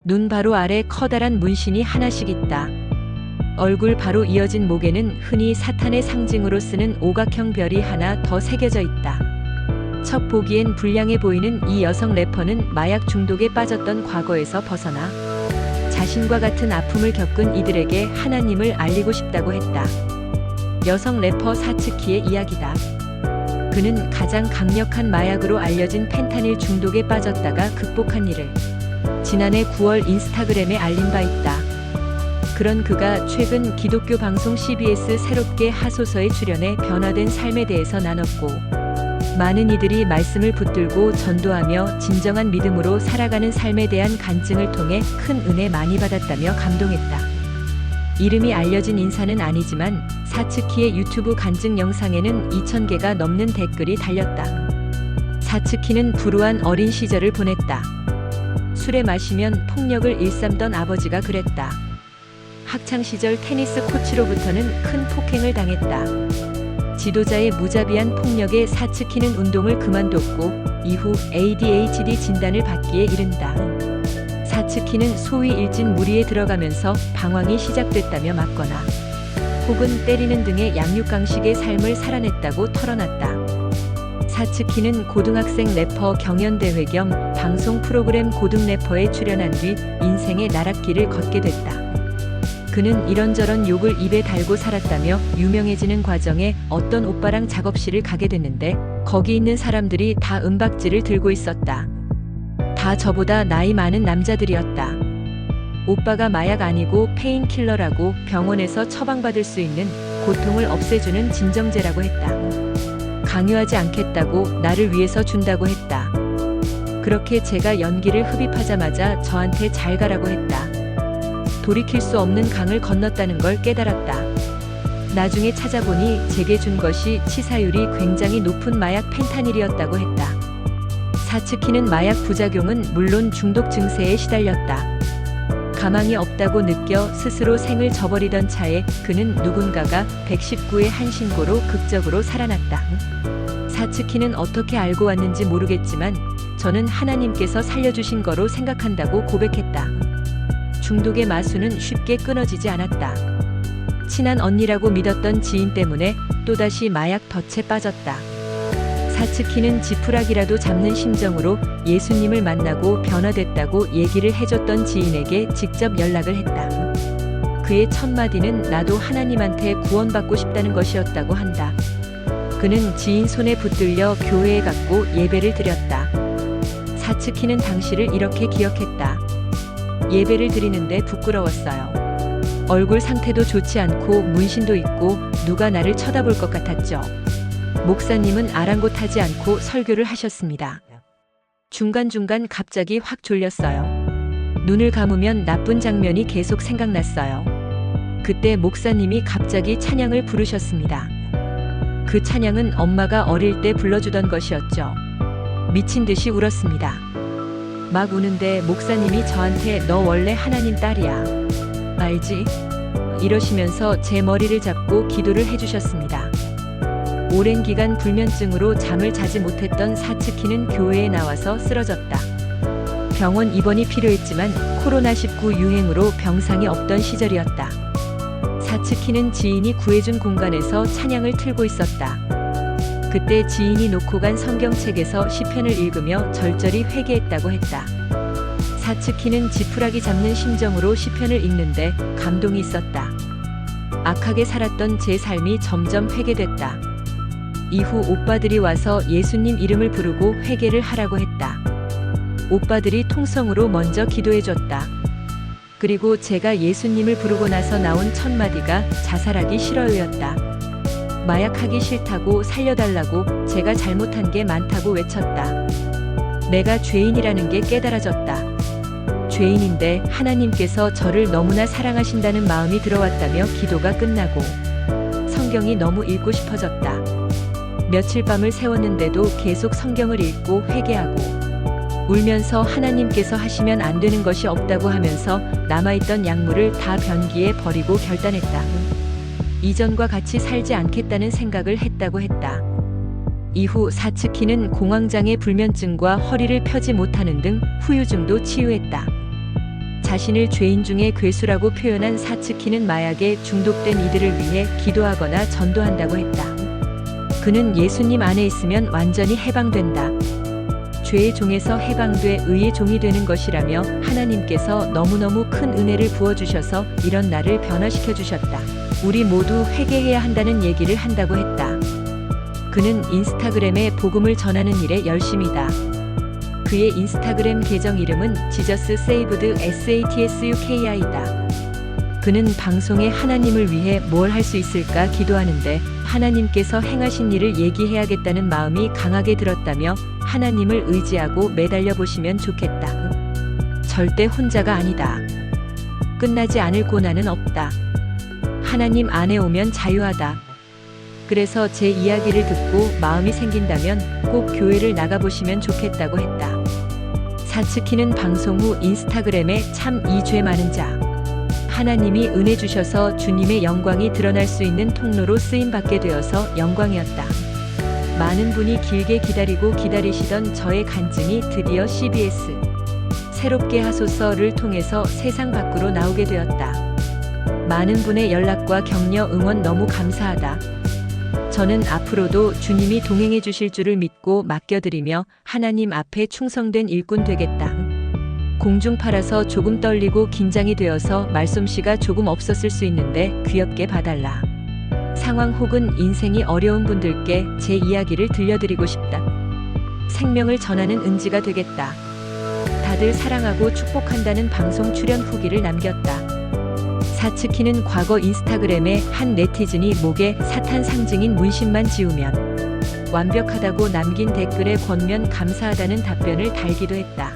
눈 바로 아래 커다란 문신이 하나씩 있다. 얼굴 바로 이어진 목에는 흔히 사탄의 상징으로 쓰는 오각형 별이 하나 더 새겨져 있다. 척 보기엔 불량해 보이는 이 여성 래퍼는 마약 중독에 빠졌던 과거에서 벗어나 자신과 같은 아픔을 겪은 이들에게 하나님을 알리고 싶다고 했다. 여성 래퍼 사츠키의 이야기다. 그는 가장 강력한 마약으로 알려진 펜타닐 중독에 빠졌다가 극복한 일을 지난해 9월 인스타그램에 알린 바 있다. 그런 그가 최근 기독교 방송 CBS 새롭게 하소서에 출연해 변화된 삶에 대해서 나눴고, 많은 이들이 말씀을 붙들고 전도하며 진정한 믿음으로 살아가는 삶에 대한 간증을 통해 큰 은혜 많이 받았다며 감동했다. 이름이 알려진 인사는 아니지만 사츠키의 유튜브 간증 영상에는 2,000개가 넘는 댓글이 달렸다. 사츠키는 불우한 어린 시절을 보냈다. 술에 마시면 폭력을 일삼던 아버지가 그랬다. 학창시절 테니스 코치로부터는 큰 폭행을 당했다. 지도자의 무자비한 폭력에 사츠키는 운동을 그만뒀고 이후 ADHD 진단을 받기에 이른다. 사츠키는 소위 일진 무리에 들어가면서 방황이 시작됐다며 맞거나 혹은 때리는 등의 양육강식의 삶을 살아냈다고 털어놨다. 사츠키는 고등학생 래퍼 경연대회 겸 방송 프로그램 고등래퍼에 출연한 뒤 인생의 나락길을 걷게 됐다. 그는 이런저런 욕을 입에 달고 살았다며 유명해지는 과정에 어떤 오빠랑 작업실을 가게 됐는데 거기 있는 사람들이 다 은박지를 들고 있었다. 다 저보다 나이 많은 남자들이었다. 오빠가 마약 아니고 페인킬러라고 병원에서 처방받을 수 있는 고통을 없애주는 진정제라고 했다. 강요하지 않겠다고 나를 위해서 준다고 했다. 그렇게 제가 연기를 흡입하자마자 저한테 잘 가라고 했다. 돌이킬 수 없는 강을 건넜다는 걸 깨달았다. 나중에 찾아보니 제게 준 것이 치사율이 굉장히 높은 마약 펜타닐이었다고 했다. 사츠키는 마약 부작용은 물론 중독 증세에 시달렸다. 가망이 없다고 느껴 스스로 생을 저버리던 차에 그는 누군가가 119의 한 신고로 극적으로 살아났다. 사츠키는 어떻게 알고 왔는지 모르겠지만 저는 하나님께서 살려주신 거로 생각한다고 고백했다. 중독의 마수는 쉽게 끊어지지 않았다. 친한 언니라고 믿었던 지인 때문에 또다시 마약 덫에 빠졌다. 사츠키는 지푸라기라도 잡는 심정으로 예수님을 만나고 변화됐다고 얘기를 해줬던 지인에게 직접 연락을 했다. 그의 첫 마디는 나도 하나님한테 구원받고 싶다는 것이었다고 한다. 그는 지인 손에 붙들려 교회에 갔고 예배를 드렸다. 사츠키는 당시를 이렇게 기억했다. 예배를 드리는데 부끄러웠어요. 얼굴 상태도 좋지 않고 문신도 있고 누가 나를 쳐다볼 것 같았죠. 목사님은 아랑곳하지 않고 설교를 하셨습니다. 중간중간 갑자기 확 졸렸어요. 눈을 감으면 나쁜 장면이 계속 생각났어요. 그때 목사님이 갑자기 찬양을 부르셨습니다. 그 찬양은 엄마가 어릴 때 불러주던 것이었죠. 미친 듯이 울었습니다. 막 우는데 목사님이 저한테 너 원래 하나님 딸이야. 알지? 이러시면서 제 머리를 잡고 기도를 해주셨습니다. 오랜 기간 불면증으로 잠을 자지 못했던 사츠키는 교회에 나와서 쓰러졌다. 병원 입원이 필요했지만 코로나19 유행으로 병상이 없던 시절이었다. 사츠키는 지인이 구해준 공간에서 찬양을 틀고 있었다. 그때 지인이 놓고 간 성경책에서 시편을 읽으며 절절히 회개했다고 했다. 사츠키는 지푸라기 잡는 심정으로 시편을 읽는데 감동이 있었다. 악하게 살았던 제 삶이 점점 회개됐다. 이후 오빠들이 와서 예수님 이름을 부르고 회개를 하라고 했다. 오빠들이 통성으로 먼저 기도해줬다. 그리고 제가 예수님을 부르고 나서 나온 첫 마디가 자살하기 싫어요였다. 마약하기 싫다고 살려달라고 제가 잘못한 게 많다고 외쳤다. 내가 죄인이라는 게 깨달아졌다. 죄인인데 하나님께서 저를 너무나 사랑하신다는 마음이 들어왔다며 기도가 끝나고 성경이 너무 읽고 싶어졌다. 며칠 밤을 새웠는데도 계속 성경을 읽고 회개하고 울면서 하나님께서 하시면 안 되는 것이 없다고 하면서 남아있던 약물을 다 변기에 버리고 결단했다. 이전과 같이 살지 않겠다는 생각을 했다고 했다. 이후 사츠키는 공황장애 불면증과 허리를 펴지 못하는 등 후유증도 치유했다. 자신을 죄인 중에 괴수라고 표현한 사츠키는 마약에 중독된 이들을 위해 기도하거나 전도한다고 했다. 그는 예수님 안에 있으면 완전히 해방된다. 죄의 종에서 해방돼 의의 종이 되는 것이라며 하나님께서 너무너무 큰 은혜를 부어주셔서 이런 나를 변화시켜 주셨다. 우리 모두 회개해야 한다는 얘기를 한다고 했다. 그는 인스타그램에 복음을 전하는 일에 열심이다. 그의 인스타그램 계정 이름은 지저스 세이브드 SATSUKI다. 그는 방송에 하나님을 위해 뭘 할 수 있을까 기도하는데 하나님께서 행하신 일을 얘기해야겠다는 마음이 강하게 들었다며 하나님을 의지하고 매달려 보시면 좋겠다. 절대 혼자가 아니다. 끝나지 않을 고난은 없다. 하나님 안에 오면 자유하다. 그래서 제 이야기를 듣고 마음이 생긴다면 꼭 교회를 나가보시면 좋겠다고 했다. 사츠키는 방송 후 인스타그램에 참 이 죄 많은 자. 하나님이 은혜 주셔서 주님의 영광이 드러날 수 있는 통로로 쓰임받게 되어서 영광이었다. 많은 분이 길게 기다리고 기다리시던 저의 간증이 드디어 CBS 새롭게 하소서를 통해서 세상 밖으로 나오게 되었다. 많은 분의 연락과 격려 응원 너무 감사하다. 저는 앞으로도 주님이 동행해 주실 줄을 믿고 맡겨드리며 하나님 앞에 충성된 일꾼 되겠다. 공중파라서 조금 떨리고 긴장이 되어서 말솜씨가 조금 없었을 수 있는데 귀엽게 봐달라. 상황 혹은 인생이 어려운 분들께 제 이야기를 들려드리고 싶다. 생명을 전하는 은지가 되겠다. 다들 사랑하고 축복한다는 방송 출연 후기를 남겼다. 사츠키는 과거 인스타그램에 한 네티즌이 목에 사탄 상징인 문신만 지우면 완벽하다고 남긴 댓글에 권면 감사하다는 답변을 달기도 했다.